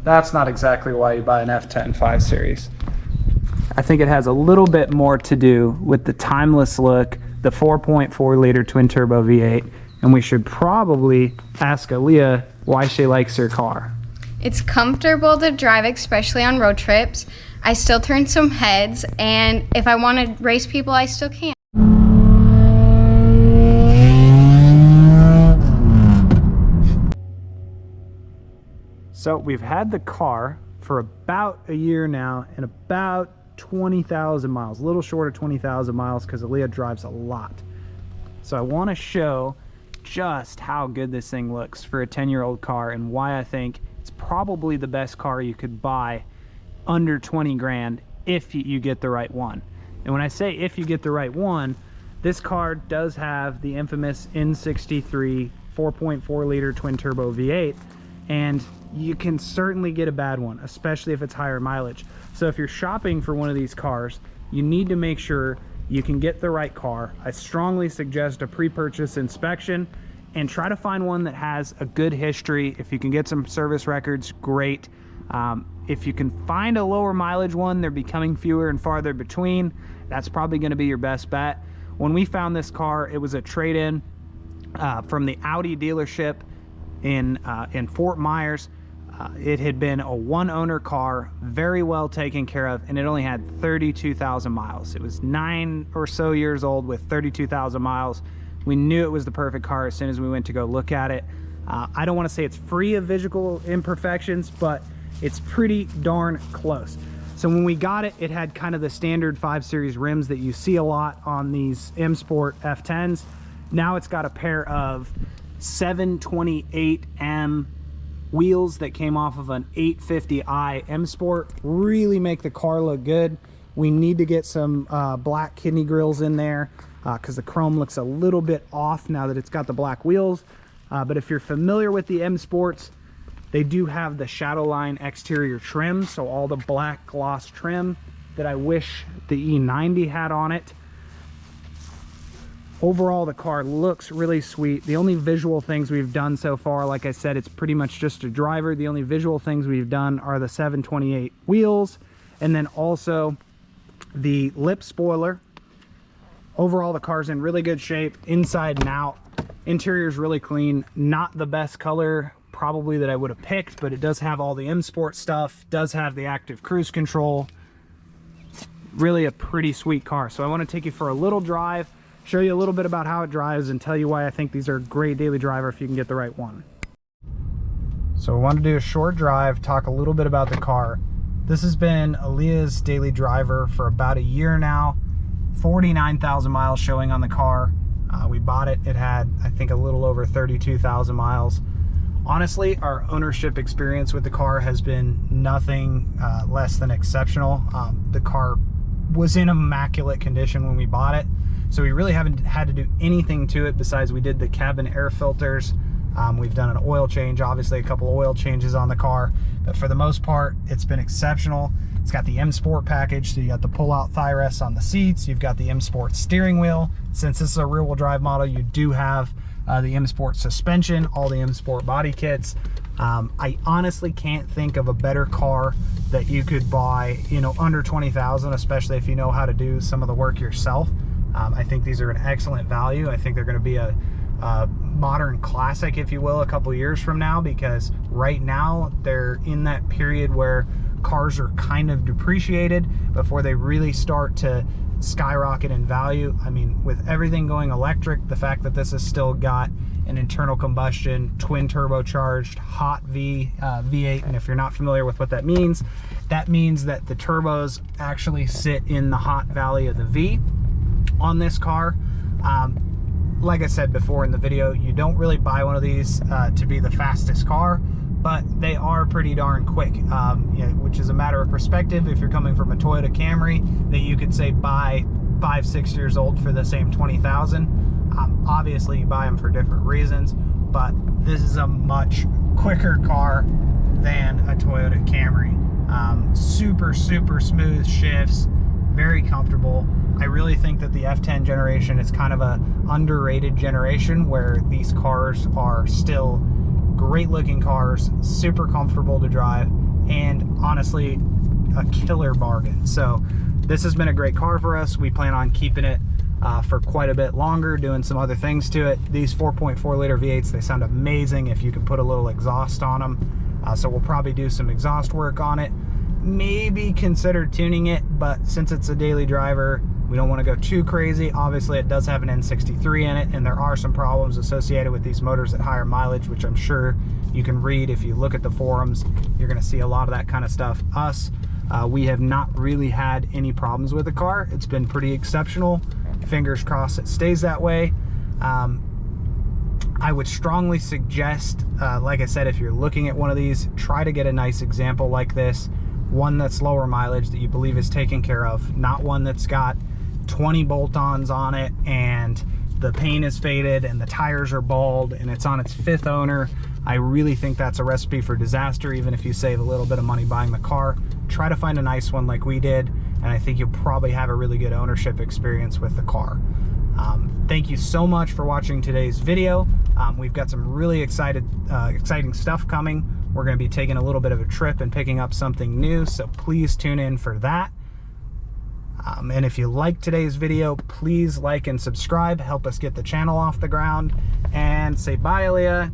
That's not exactly why you buy an F10 5 Series. I think it has a little bit more to do with the timeless look, the 4.4 liter twin turbo V8, and we should probably ask Aaliyah why she likes her car. It's comfortable to drive, especially on road trips. I still turn some heads, and if I want to race people, I still can. So we've had the car for about a year now and about 20,000 miles, a little short of 20,000 miles because Aaliyah drives a lot. So I want to show just how good this thing looks for a 10-year-old car and why I think it's probably the best car you could buy under 20 grand if you get the right one. And when I say if you get the right one, this car does have the infamous N63 4.4 liter twin turbo V8, and you can certainly get a bad one, especially if it's higher mileage. So if you're shopping for one of these cars, you need to make sure you can get the right car. I strongly suggest a pre-purchase inspection and try to find one that has a good history. If you can get some service records, great. If you can find a lower mileage one, they're becoming fewer and farther between. That's probably going to be your best bet. When we found this car, it was a trade-in from the Audi dealership in Fort Myers. It had been a one-owner car, very well taken care of, and it only had 32,000 miles. It was 9 or so years old with 32,000 miles. We knew it was the perfect car as soon as we went to go look at it. I don't want to say it's free of visual imperfections, but it's pretty darn close. So when we got it, it had kind of the standard 5 Series rims that you see a lot on these M Sport F10s. Now it's got a pair of 728M wheels that came off of an 850i M Sport. Really make the car look good. We need to get some black kidney grills in there because the chrome looks a little bit off now that it's got the black wheels. But if you're familiar with the M Sports, they do have the Shadowline exterior trim, so all the black gloss trim that I wish the E90 had on it. Overall, the car looks really sweet. The only visual things we've done so far, like I said, it's pretty much just a driver. The only visual things we've done are the 728 wheels and then also the lip spoiler. Overall, the car's in really good shape inside and out. Interior is really clean. Not the best color probably that I would have picked, but it does have all the M Sport stuff, does have the active cruise control. Really a pretty sweet car. So I want to take you for a little drive, show you a little bit about how it drives, and tell you why I think these are a great daily driver if you can get the right one. So I want to do a short drive, talk a little bit about the car. This has been Aaliyah's daily driver for about a year now. 49,000 miles showing on the car. We bought it, it had I think a little over 32,000 miles. Honestly, our ownership experience with the car has been nothing less than exceptional. The car was in immaculate condition when we bought it, so we really haven't had to do anything to it besides we did the cabin air filters. We've done an oil change, obviously a couple of oil changes on the car, but for the most part, it's been exceptional. It's got the M Sport package, so you got the pull-out thigh rests on the seats, you've got the M Sport steering wheel. Since this is a rear-wheel drive model, you do have the M Sport suspension, all the M Sport body kits. I honestly can't think of a better car that you could buy, you know, under 20,000, especially if you know how to do some of the work yourself. I think these are an excellent value. I think they're going to be a modern classic, if you will, a couple years from now, because right now they're in that period where cars are kind of depreciated before they really start to skyrocket in value. I mean, with everything going electric, the fact that this has still got an internal combustion twin turbocharged hot V8, and if you're not familiar with what that means that the turbos actually sit in the hot valley of the V on this car. Like I said before in the video, you don't really buy one of these to be the fastest car, but they are pretty darn quick, which is a matter of perspective. If you're coming from a Toyota Camry that you could say buy 5-6 years old for the same 20,000, obviously you buy them for different reasons, but this is a much quicker car than a Toyota Camry. Super smooth shifts, very comfortable. I really think that the F10 generation is kind of a underrated generation, where these cars are still great looking cars, super comfortable to drive, and honestly a killer bargain. So this has been a great car for us. We plan on keeping it for quite a bit longer, doing some other things to it. These 4.4 liter V8s, they sound amazing if you can put a little exhaust on them. So we'll probably do some exhaust work on it, maybe consider tuning it, but since it's a daily driver, we don't want to go too crazy. Obviously it does have an N63 in it, and there are some problems associated with these motors at higher mileage, which I'm sure you can read if you look at the forums. You're going to see a lot of that kind of stuff. We have not really had any problems with the car. It's been pretty exceptional. Fingers crossed it stays that way. I would strongly suggest, like I said, if you're looking at one of these, try to get a nice example like this, one that's lower mileage that you believe is taken care of, not one that's got 20 bolt-ons on it and the paint is faded and the tires are bald and it's on its 5th owner. I really think that's a recipe for disaster, even if you save a little bit of money buying the car. Try to find a nice one like we did, and I think you'll probably have a really good ownership experience with the car. Thank you so much for watching today's video. We've got some really exciting stuff coming. We're going to be taking a little bit of a trip and picking up something new, so please tune in for that. And if you like today's video, please like and subscribe. Help us get the channel off the ground. And say bye, Aaliyah.